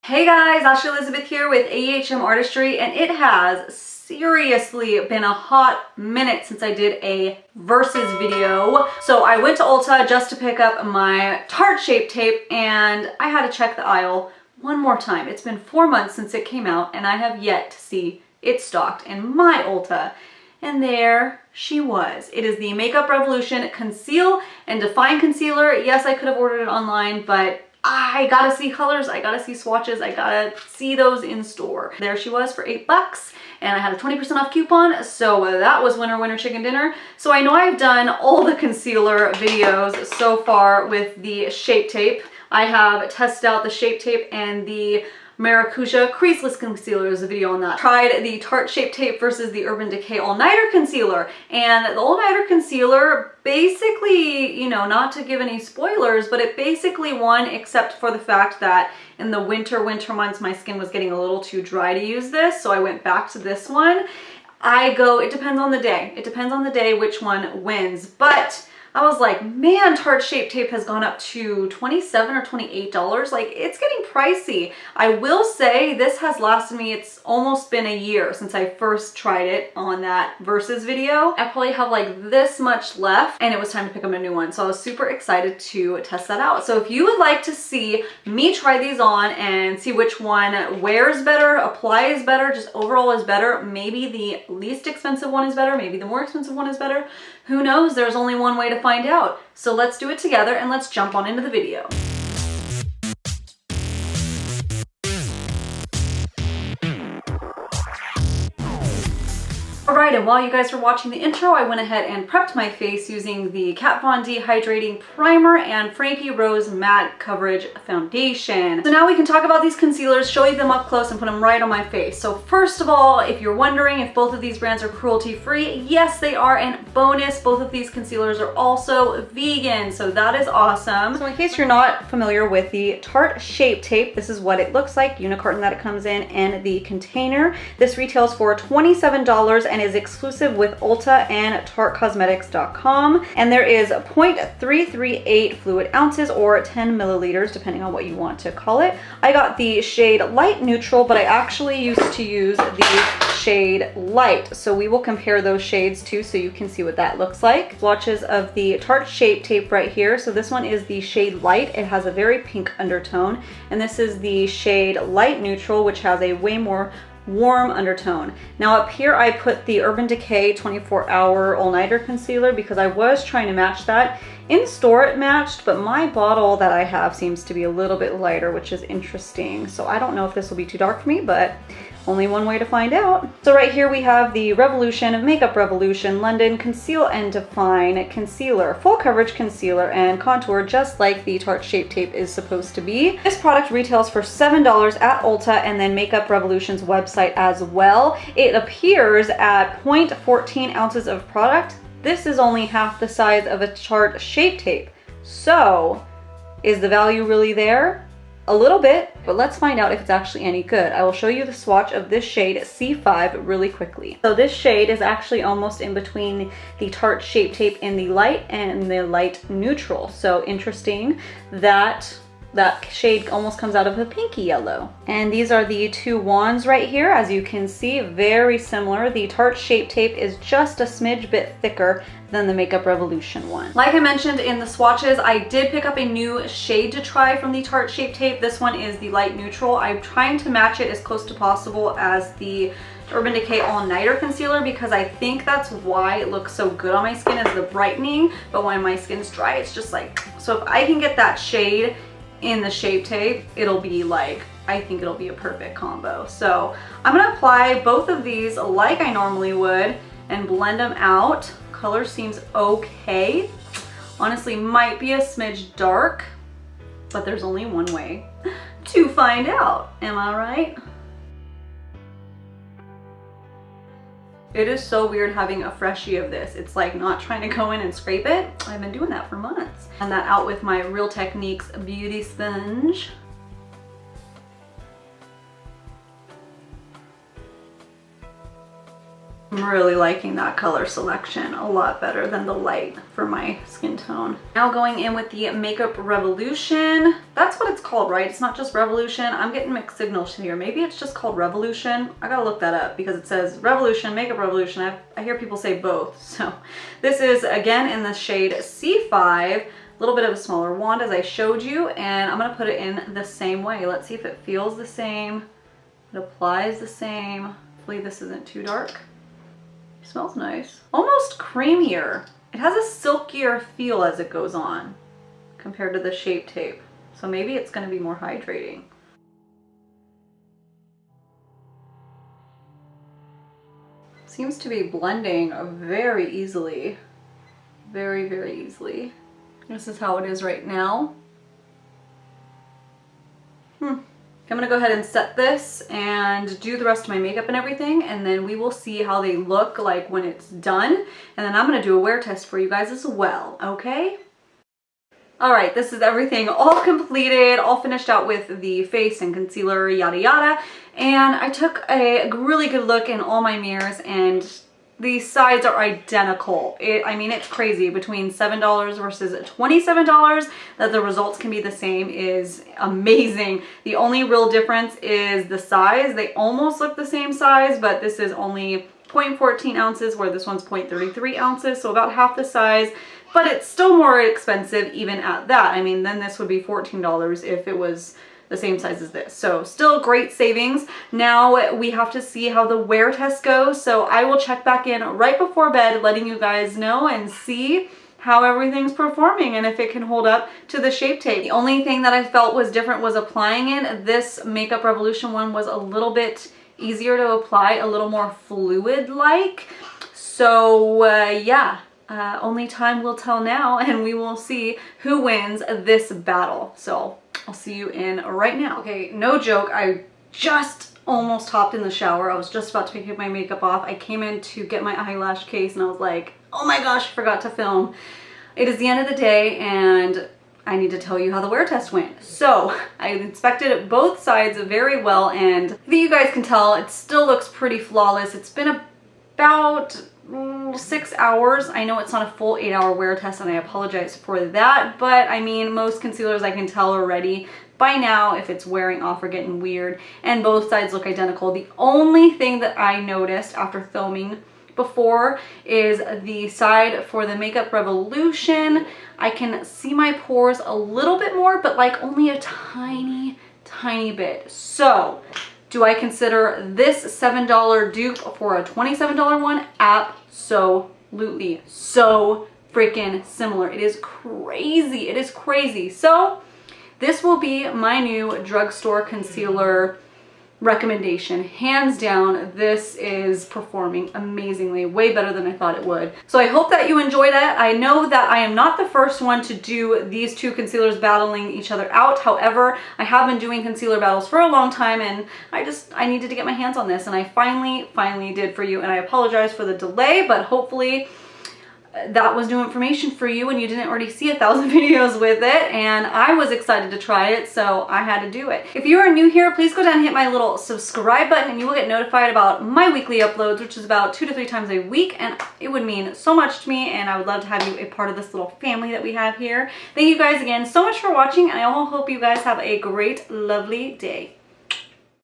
Hey guys, Ashley Elizabeth here with AHM Artistry, and it has seriously been a hot minute since I did a versus video. So I went to Ulta just to pick up my Tarte Shape Tape, and I had to check the aisle one more time. It's been 4 months since it came out, and I have yet to see it stocked in my Ulta. And there she was. It is the Makeup Revolution Conceal and Define Concealer. Yes, I could have ordered it online, but I gotta see colors, I gotta see swatches, I gotta see those in store. There she was for $8, and I had a 20% off coupon, so that was winner, winner, chicken dinner. So I know I've done all the concealer videos so far with the Shape Tape. I have tested out the Shape Tape and the Maracuja Creaseless Concealer. Is a video on that. Tried the Tarte Shape Tape versus the Urban Decay All Nighter Concealer, and the All Nighter Concealer basically, you know, not to give any spoilers, but it basically won, except for the fact that in the winter months my skin was getting a little too dry to use this, so I went back to this one. It depends on the day. It depends on the day which one wins, but I was like, man, Tarte Shape Tape has gone up to $27 or $28. Like, it's getting pricey. I will say this has lasted me, it's almost been a year since I first tried it on that versus video. I probably have like this much left, and it was time to pick up a new one. So I was super excited to test that out. So if you would like to see me try these on and see which one wears better, applies better, just overall is better, maybe the least expensive one is better, maybe the more expensive one is better, who knows? There's only one way to find out. So let's do it together and let's jump on into the video. Alright, and while you guys were watching the intro, I went ahead and prepped my face using the Kat Von D Hydrating Primer and Frankie Rose Matte Coverage Foundation. So now we can talk about these concealers, show you them up close, and put them right on my face. So first of all, if you're wondering if both of these brands are cruelty-free, yes they are, and bonus, both of these concealers are also vegan, so that is awesome. So in case you're not familiar with the Tarte Shape Tape, this is what it looks like, unicarton that it comes in, and the container. This retails for $27 and is exclusive with Ulta and TarteCosmetics.com. And there is 0.338 fluid ounces or 10 milliliters, depending on what you want to call it. I got the shade Light Neutral, but I actually used to use the shade Light. So we will compare those shades too, so you can see what that looks like. Swatches of the Tarte Shape Tape right here. So this one is the shade Light. It has a very pink undertone. And this is the shade Light Neutral, which has a way more warm undertone. Now up here I put the Urban Decay 24-hour all-nighter concealer because I was trying to match that. In store it matched, but my bottle that I have seems to be a little bit lighter, which is interesting. So I don't know if this will be too dark for me, but only one way to find out. So right here we have the Revolution Makeup Revolution London Conceal and Define Concealer. Full coverage concealer and contour, just like the Tarte Shape Tape is supposed to be. This product retails for $7 at Ulta and then Makeup Revolution's website as well. It appears at 0.14 ounces of product. This is only half the size of a Tarte Shape Tape. So, is the value really there? A little bit, but let's find out if it's actually any good. I will show you the swatch of this shade C5 really quickly. So this shade is actually almost in between the Tarte Shape Tape in the light and the light neutral. So interesting that that shade almost comes out of a pinky yellow. And these are the two wands right here. As you can see, very similar. The Tarte Shape Tape is just a smidge bit thicker than the Makeup Revolution one. Like I mentioned in the swatches, I did pick up a new shade to try from the Tarte Shape Tape. This one is the light neutral. I'm trying to match it as close to possible as the Urban Decay All Nighter Concealer because I think that's why it looks so good on my skin, is the brightening. But when my skin's dry, it's just like, so if I can get that shade in the Shape Tape, it'll be like, I think it'll be a perfect combo. So I'm gonna apply both of these like I normally would and blend them out. Color seems okay. Honestly, might be a smidge dark, but there's only one way to find out. Am I right? It is so weird having a freshie of this. It's like not trying to go in and scrape it. I've been doing that for months. And that out with my Real Techniques Beauty Sponge. I'm really liking that color selection a lot better than the light for my skin tone. Now going in with the Makeup Revolution. That's what it's called, right? It's not just Revolution. I'm getting mixed signals here. Maybe it's just called Revolution. I gotta look that up because it says Revolution, Makeup Revolution. I hear people say both. So this is again in the shade C5. A little bit of a smaller wand as I showed you, and I'm gonna put it in the same way. Let's see if it feels the same. It applies the same. Hopefully this isn't too dark. Smells nice. Almost creamier. It has a silkier feel as it goes on compared to the Shape Tape. So maybe it's going to be more hydrating. Seems to be blending very easily. Very, very easily. This is how it is right now. I'm gonna go ahead and set this and do the rest of my makeup and everything, and then we will see how they look like when it's done. And then I'm gonna do a wear test for you guys as well, okay? All right, this is everything all completed, all finished out with the face and concealer, yada yada. And I took a really good look in all my mirrors, and these sides are identical. I mean, it's crazy. Between $7 versus $27, that the results can be the same is amazing. The only real difference is the size. They almost look the same size, but this is only 0.14 ounces, where this one's 0.33 ounces, so about half the size. But it's still more expensive even at that. I mean, then this would be $14 if it was the same size as this. So still great savings. Now we have to see how the wear test goes. So I will check back in right before bed, letting you guys know and see how everything's performing and if it can hold up to the Shape Tape. The only thing that I felt was different was applying it. This Makeup Revolution one was a little bit easier to apply, a little more fluid-like. So yeah. Only time will tell now, and we will see who wins this battle. So I'll see you in right now. Okay, no joke, I just almost hopped in the shower. I was just about to take my makeup off. I came in to get my eyelash case and I was like, oh my gosh, I forgot to film. It is the end of the day and I need to tell you how the wear test went. So I inspected both sides very well, and I think you guys can tell it still looks pretty flawless. It's been about 6 hours. I know it's not a full 8-hour wear test and I apologize for that, but I mean, most concealers I can tell already by now if it's wearing off or getting weird, and both sides look identical. The only thing that I noticed after filming before is the side for the Makeup Revolution. I can see my pores a little bit more, but like only a tiny bit. So do I consider this $7 dupe for a $27 one? Absolutely. So freaking similar. It is crazy. It is crazy. So this will be my new drugstore concealer recommendation. Hands down, this is performing amazingly, way better than I thought it would. So I hope that you enjoyed it. I know that I am not the first one to do these two concealers battling each other out. However, I have been doing concealer battles for a long time, and I needed to get my hands on this, and I finally did for you, and I apologize for the delay, but hopefully that was new information for you and you didn't already see 1,000 videos with it, and I was excited to try it, so I had to do it. If you are new here, please go down and hit my little subscribe button and you will get notified about my weekly uploads, which is about 2 to 3 times a week, and it would mean so much to me, and I would love to have you a part of this little family that we have here. Thank you guys again so much for watching, and I hope you guys have a great, lovely day.